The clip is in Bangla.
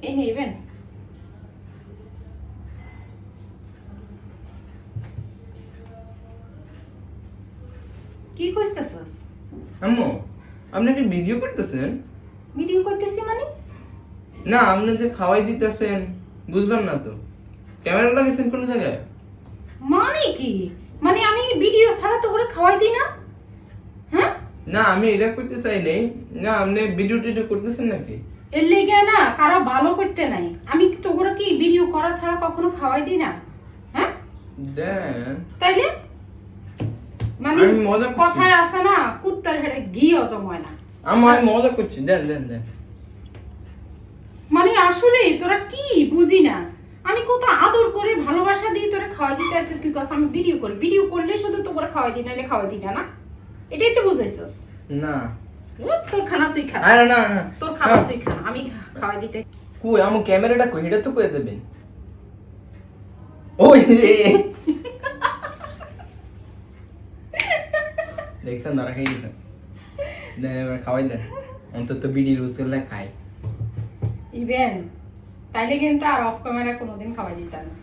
এই নেবেন কি কইতাছস? আম্মু আপনি কি ভিডিও করতেছেন? ভিডিও করতেছি মানে? না আপনি যে খাওয়াই দিতেছেন বুঝলাম না তো, ক্যামেরা লাগাইছেন কোন জায়গায়? মানে কি? মানে আমি ভিডিও ছাড়া তো করে খাওয়াই দিই না? হ্যাঁ? না আমি এটা করতে চাই নাই। না আপনি ভিডিও টিডিও করতেছেন নাকি? এর লেগে না কারো ভালো করতে নাই। আমি তো করে কি ভিডিও করা ছাড়া কখনো খাওয়াই দিই না? হ্যাঁ? দেন তাইলে মানে আমি মজা করছি। কথায় আছে না কুত্তার হেড়ে ঘি অজময় না। আমি মজা করছি, দেন দেন দেন। মানে আসলে তোরা কি বুঝি না, আমি কত আদর করে ভালোবাসা দিয়ে তোরা খাওয়াই দিতে আসে, তুই কাছে আমি ভিডিও করি, ভিডিও করলে শুধু তো করে খাওয়াই দিই, নাহলে খাওয়াই দিই না। না এটাই তো বুঝাইছস? না তোর খানা তুই খা, আরে না না তোর খাবার তুই খা, আমি খাওয়াই দিতে। কই আমু ক্যামেরাটা কই, এটা তো কই দেবেন? ওই যে দেখছেন না রাখাই দিছেন। দেন এবার খাওয়াই দেন, অন্তত বিডি রুসুল্লাহ খাই। ইভেন তাইলে কিন্তু আর অফ ক্যামেরা কোনোদিন খাওয়াই দিতাম না।